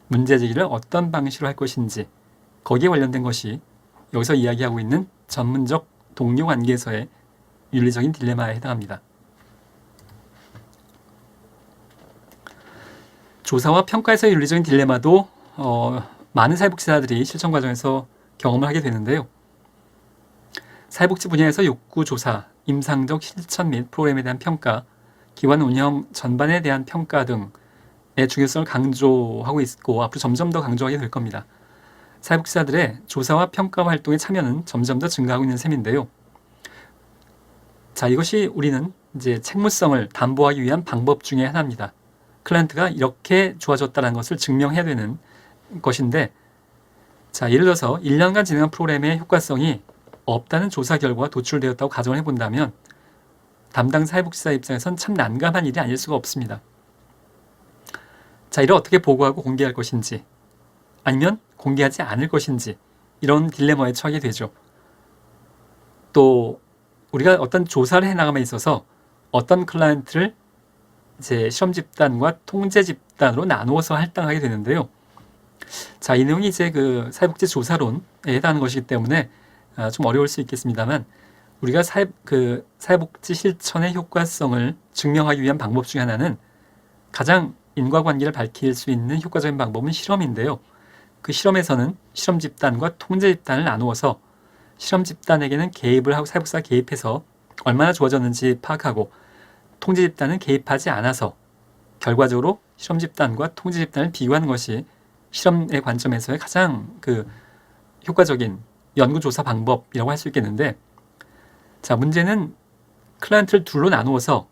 문제 제기를 어떤 방식으로 할 것인지, 거기에 관련된 것이 여기서 이야기하고 있는 전문적 동료 관계에서의 윤리적인 딜레마에 해당합니다. 조사와 평가에서의 윤리적인 딜레마도 많은 사회복지사들이 실천 과정에서 경험을 하게 되는데요. 사회복지 분야에서 욕구 조사, 임상적 실천 및 프로그램에 대한 평가, 기관 운영 전반에 대한 평가 등의 중요성을 강조하고 있고 앞으로 점점 더 강조하게 될 겁니다. 사회복지사들의 조사와 평가 활동의 참여는 점점 더 증가하고 있는 셈인데요. 자, 이것이 우리는 이제 책무성을 담보하기 위한 방법 중에 하나입니다. 클라이언트가 이렇게 좋아졌다는 것을 증명해야 되는 것인데, 자, 예를 들어서 1년간 진행한 프로그램의 효과성이 없다는 조사 결과가 도출되었다고 가정을 해본다면 담당 사회복지사 입장에선 참 난감한 일이 아닐 수가 없습니다. 자, 이를 어떻게 보고하고 공개할 것인지, 아니면 공개하지 않을 것인지, 이런 딜레마에 처하게 되죠. 또 우리가 어떤 조사를 해나감에 있어서 어떤 클라이언트를 이제 실험 집단과 통제 집단으로 나누어서 할당하게 되는데요. 자, 이 내용이 이제 그 사회복지 조사론에 해당하는 것이기 때문에 좀 어려울 수 있겠습니다만, 우리가 사회복지 실천의 효과성을 증명하기 위한 방법 중에 하나는, 가장 인과관계를 밝힐 수 있는 효과적인 방법은 실험인데요. 그 실험에서는 실험 집단과 통제 집단을 나누어서 실험 집단에게는 개입을 하고 사회복지사가 개입해서 얼마나 좋아졌는지 파악하고, 통제 집단은 개입하지 않아서 결과적으로 실험 집단과 통제 집단을 비교하는 것이 실험의 관점에서의 가장 그 효과적인 연구조사 방법이라고 할 수 있겠는데, 자, 문제는 클라이언트를 둘로 나누어서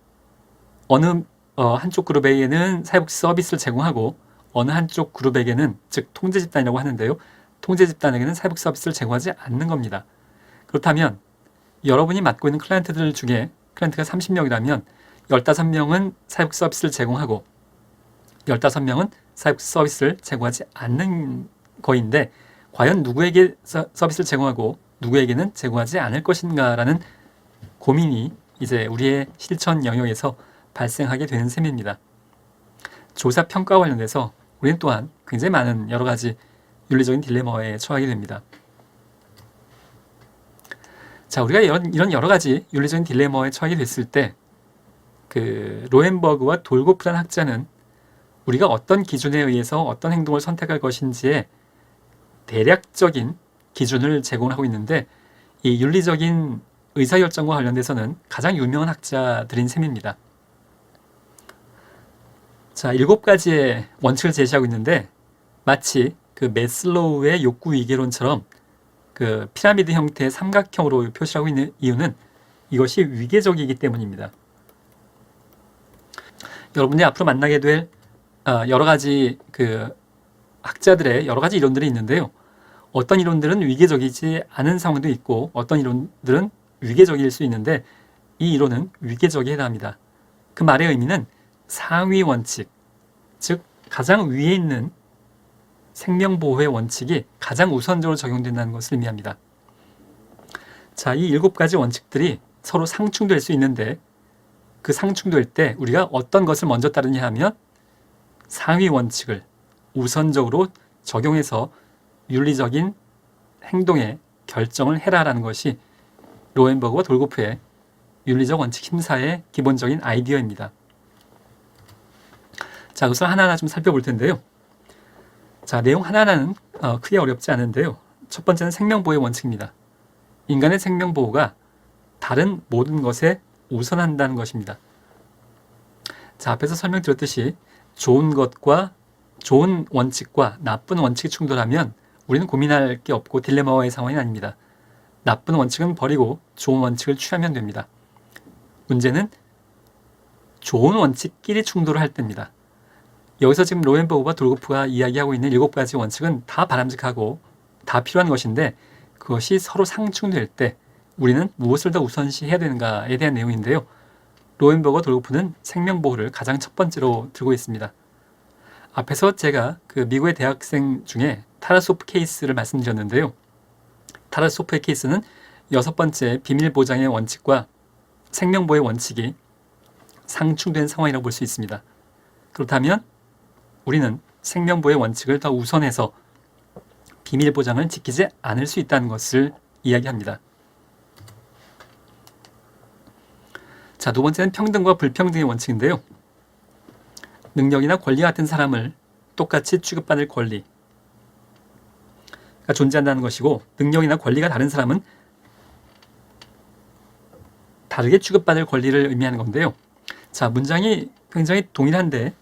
어느 한쪽 그룹에게는 사회복지 서비스를 제공하고 어느 한쪽 그룹에게는, 즉 통제 집단이라고 하는데요, 통제 집단에게는 사회복지 서비스를 제공하지 않는 겁니다. 그렇다면 여러분이 맡고 있는 클라이언트들 중에 클라이언트가 30명이라면 15명은 사회복지 서비스를 제공하고 15명은 사회복지 서비스를 제공하지 않는 거인데, 과연 누구에게 서비스를 제공하고 누구에게는 제공하지 않을 것인가라는 고민이 이제 우리의 실천 영역에서 발생하게 되는 셈입니다. 조사 평가와 관련돼서 우리는 또한 굉장히 많은 여러 가지 윤리적인 딜레마에 처하게 됩니다. 자, 우리가 이런 여러 가지 윤리적인 딜레마에 처하게 됐을 때, 그 로엔버그와 돌고프라는 학자는 우리가 어떤 기준에 의해서 어떤 행동을 선택할 것인지에 대략적인 기준을 제공하고 있는데, 이 윤리적인 의사결정과 관련돼서는 가장 유명한 학자들인 셈입니다. 자, 7가지의 원칙을 제시하고 있는데, 마치 그 매슬로우의 욕구 위계론처럼 그 피라미드 형태의 삼각형으로 표시하고 있는 이유는 이것이 위계적이기 때문입니다. 여러분이 앞으로 만나게 될 여러 가지 그 학자들의 여러 가지 이론들이 있는데요. 어떤 이론들은 위계적이지 않은 상황도 있고 어떤 이론들은 위계적일 수 있는데, 이 이론은 위계적에 해당합니다. 그 말의 의미는 상위 원칙, 즉 가장 위에 있는 생명보호의 원칙이 가장 우선적으로 적용된다는 것을 의미합니다. 자, 이 7가지 원칙들이 서로 상충될 수 있는데, 그 상충될 때 우리가 어떤 것을 먼저 따르냐 하면 상위 원칙을 우선적으로 적용해서 윤리적인 행동의 결정을 해라라는 것이 로엔버그와 돌고프의 윤리적 원칙 심사의 기본적인 아이디어입니다. 자, 우선 하나하나 좀 살펴볼 텐데요. 자, 내용 하나하나는 크게 어렵지 않은데요. 첫 번째는 생명보호의 원칙입니다. 인간의 생명보호가 다른 모든 것에 우선한다는 것입니다. 자, 앞에서 설명드렸듯이 좋은 원칙과 나쁜 원칙이 충돌하면 우리는 고민할 게 없고 딜레마의 상황이 아닙니다. 나쁜 원칙은 버리고 좋은 원칙을 취하면 됩니다. 문제는 좋은 원칙끼리 충돌을 할 때입니다. 여기서 지금 로헨버그와 돌고프가 이야기하고 있는 7가지 원칙은 다 바람직하고 다 필요한 것인데 그것이 서로 상충될 때 우리는 무엇을 더 우선시해야 되는가에 대한 내용인데요. 로헨버그와 돌고프는 생명보호를 가장 첫 번째로 들고 있습니다. 앞에서 제가 그 미국의 대학생 중에 타라소프 케이스를 말씀드렸는데요. 타라소프의 케이스는 6번째 비밀보장의 원칙과 생명보호의 원칙이 상충된 상황이라고 볼 수 있습니다. 그렇다면 우리는 생명보호의 원칙을 더 우선해서 비밀보장을 지키지 않을 수 있다는 것을 이야기합니다. 자, 두 번째는 평등과 불평등의 원칙인데요. 능력이나 권리 같은 사람을 똑같이 취급받을 권리가 존재한다는 것이고 능력이나 권리가 다른 사람은 다르게 취급받을 권리를 의미하는 건데요. 자, 문장이 굉장히 동일한데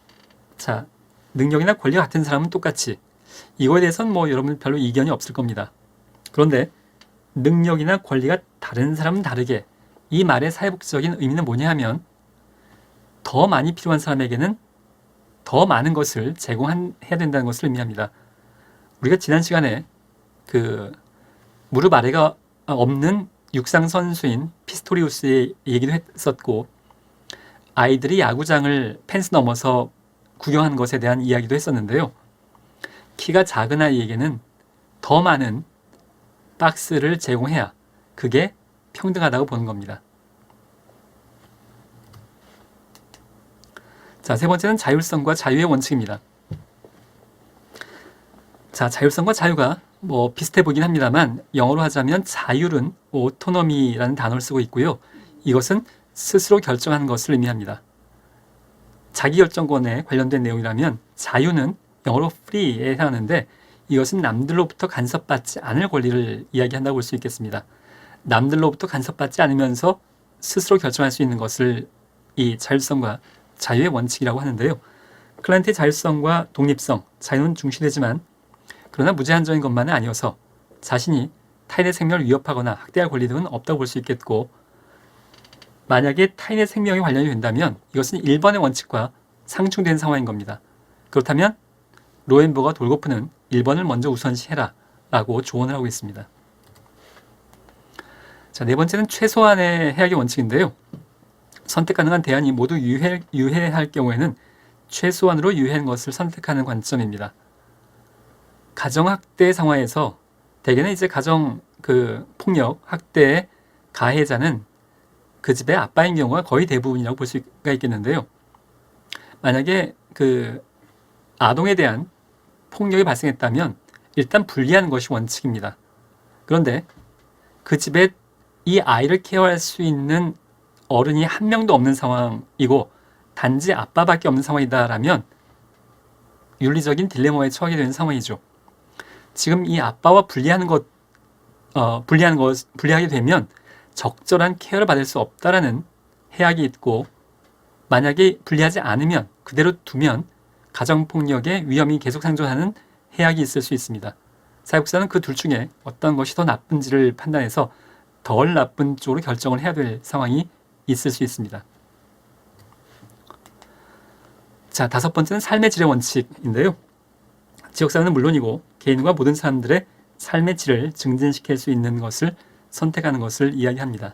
자, 능력이나 권리가 같은 사람은 똑같이 이거에 대해서는 여러분 별로 이견이 없을 겁니다. 그런데 능력이나 권리가 다른 사람은 다르게 이 말의 사회복지적인 의미는 뭐냐 하면 더 많이 필요한 사람에게는 더 많은 것을 제공해야 된다는 것을 의미합니다. 우리가 지난 시간에 그 무릎 아래가 없는 육상 선수인 피스토리우스의 얘기도 했었고 아이들이 야구장을 펜스 넘어서 구경하는 것에 대한 이야기도 했었는데요. 키가 작은 아이에게는 더 많은 박스를 제공해야 그게 평등하다고 보는 겁니다. 자, 세 번째는 자율성과 자유의 원칙입니다. 자, 자율성과 자유가 비슷해 보긴 합니다만 영어로 하자면 자율은 오토노미라는 단어를 쓰고 있고요. 이것은 스스로 결정하는 것을 의미합니다. 자기결정권에 관련된 내용이라면 자유는 영어로 free에 해당하는데 이것은 남들로부터 간섭받지 않을 권리를 이야기한다고 볼 수 있겠습니다. 남들로부터 간섭받지 않으면서 스스로 결정할 수 있는 것을 이 자율성과 자유의 원칙이라고 하는데요. 클란트의 자율성과 독립성, 자유는 중시되지만 그러나 무제한적인 것만은 아니어서 자신이 타인의 생명을 위협하거나 학대할 권리 등은 없다고 볼 수 있겠고 만약에 타인의 생명에 관련이 된다면 이것은 1번의 원칙과 상충된 상황인 겁니다. 그렇다면 로헨버그와 돌고프는 1번을 먼저 우선시해라 라고 조언을 하고 있습니다. 자, 네 번째는 최소한의 해악의 원칙인데요. 선택 가능한 대안이 모두 유해할 경우에는 최소한으로 유해한 것을 선택하는 관점입니다. 가정학대 상황에서 대개는 이제 폭력, 학대의 가해자는 그 집의 아빠인 경우가 거의 대부분이라고 볼 수가 있겠는데요. 만약에 아동에 대한 폭력이 발생했다면 일단 분리하는 것이 원칙입니다. 그런데 그 집에 이 아이를 케어할 수 있는 어른이 한 명도 없는 상황이고 단지 아빠밖에 없는 상황이다라면 윤리적인 딜레마에 처하게 되는 상황이죠. 지금 이 아빠와 분리하게 되면 적절한 케어를 받을 수 없다라는 해악이 있고 만약에 분리하지 않으면 그대로 두면 가정폭력의 위험이 계속 상존하는 해악이 있을 수 있습니다. 사회복지사는 그 둘 중에 어떤 것이 더 나쁜지를 판단해서 덜 나쁜 쪽으로 결정을 해야 될 상황이 있을 수 있습니다. 자, 다섯 번째는 삶의 질의 원칙인데요. 지역사회는 물론이고 개인과 모든 사람들의 삶의 질을 증진시킬 수 있는 것을 선택하는 것을 이야기합니다.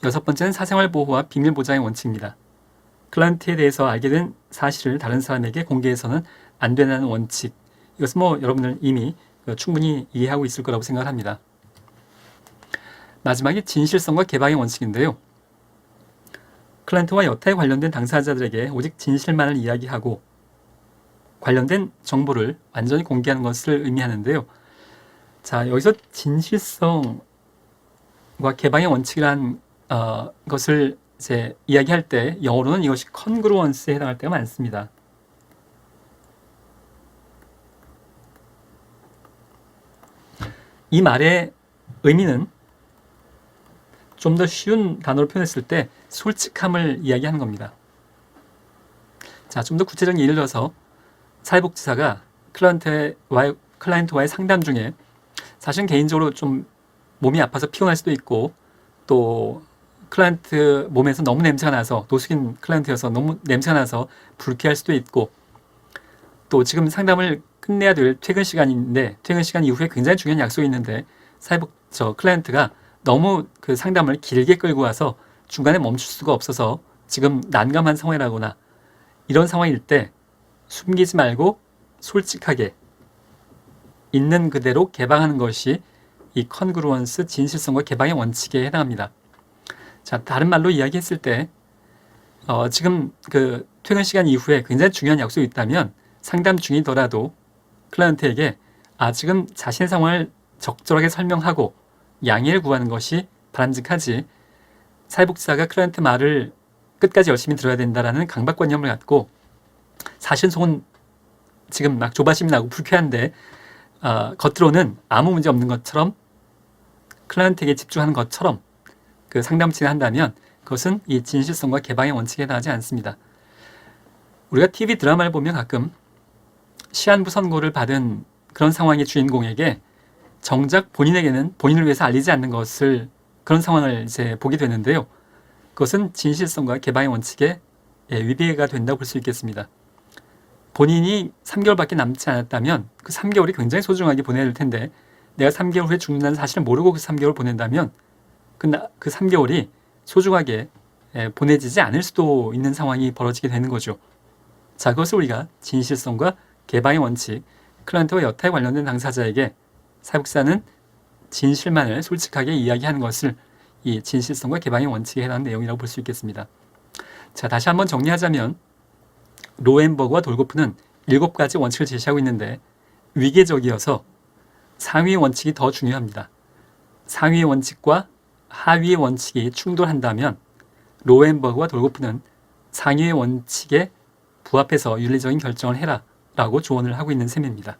여섯 번째는 사생활 보호와 비밀 보장의 원칙입니다. 클란트에 대해서 알게 된 사실을 다른 사람에게 공개해서는 안 된다는 원칙. 이것은 여러분들 이미 충분히 이해하고 있을 거라고 생각을 합니다. 마지막에 진실성과 개방의 원칙인데요. 클란트와 여타에 관련된 당사자들에게 오직 진실만을 이야기하고 관련된 정보를 완전히 공개하는 것을 의미하는데요. 자, 여기서 진실성과 개방의 원칙이란 것을 이제 이야기할 때 영어로는 이것이 congruence에 해당할 때가 많습니다. 이 말의 의미는 좀 더 쉬운 단어로 표현했을 때 솔직함을 이야기하는 겁니다. 자, 좀 더 구체적인 예를 들어서 사회복지사가 클라이언트와의 상담 중에 사실 개인적으로 좀 몸이 아파서 피곤할 수도 있고 또 클라이언트 몸에서 너무 냄새가 나서 노숙인 클라이언트여서 너무 냄새가 나서 불쾌할 수도 있고 또 지금 상담을 끝내야 될 퇴근 시간인데 퇴근 시간 이후에 굉장히 중요한 약속이 있는데 클라이언트가 너무 그 상담을 길게 끌고 와서 중간에 멈출 수가 없어서 지금 난감한 상황이라거나 이런 상황일 때 숨기지 말고 솔직하게 있는 그대로 개방하는 것이 이 컨그루언스 진실성과 개방의 원칙에 해당합니다. 자, 다른 말로 이야기했을 때 지금 그 퇴근 시간 이후에 굉장히 중요한 약속이 있다면 상담 중이더라도 클라이언트에게 지금 자신의 상황을 적절하게 설명하고 양해를 구하는 것이 바람직하지 사회복지사가 클라이언트 말을 끝까지 열심히 들어야 된다라는 강박관념을 갖고 사실 속은 지금 막 조바심이 나고 불쾌한데 겉으로는 아무 문제 없는 것처럼 클라이언트에게 집중하는 것처럼 그 상담을 진행한다면 그것은 이 진실성과 개방의 원칙에 해당하지 않습니다. 우리가 TV 드라마를 보면 가끔 시한부 선고를 받은 그런 상황의 주인공에게 정작 본인에게는 본인을 위해서 알리지 않는 것을 그런 상황을 이제 보게 되는데요. 그것은 진실성과 개방의 원칙에 위배가 된다고 볼 수 있겠습니다. 본인이 3개월밖에 남지 않았다면 그 3개월이 굉장히 소중하게 보내야 될 텐데 내가 3개월 후에 죽는다는 사실을 모르고 그 3개월 보낸다면 그 3개월이 소중하게 보내지지 않을 수도 있는 상황이 벌어지게 되는 거죠. 자, 그것을 우리가 진실성과 개방의 원칙, 클라이언트와 여타에 관련된 당사자에게 사회복지사는 진실만을 솔직하게 이야기하는 것을 이 진실성과 개방의 원칙에 해당하는 내용이라고 볼 수 있겠습니다. 자, 다시 한번 정리하자면 로엔버그와 돌고프는 7가지 원칙을 제시하고 있는데 위계적이어서 상위의 원칙이 더 중요합니다. 상위의 원칙과 하위의 원칙이 충돌한다면 로엔버그와 돌고프는 상위의 원칙에 부합해서 윤리적인 결정을 해라 라고 조언을 하고 있는 셈입니다.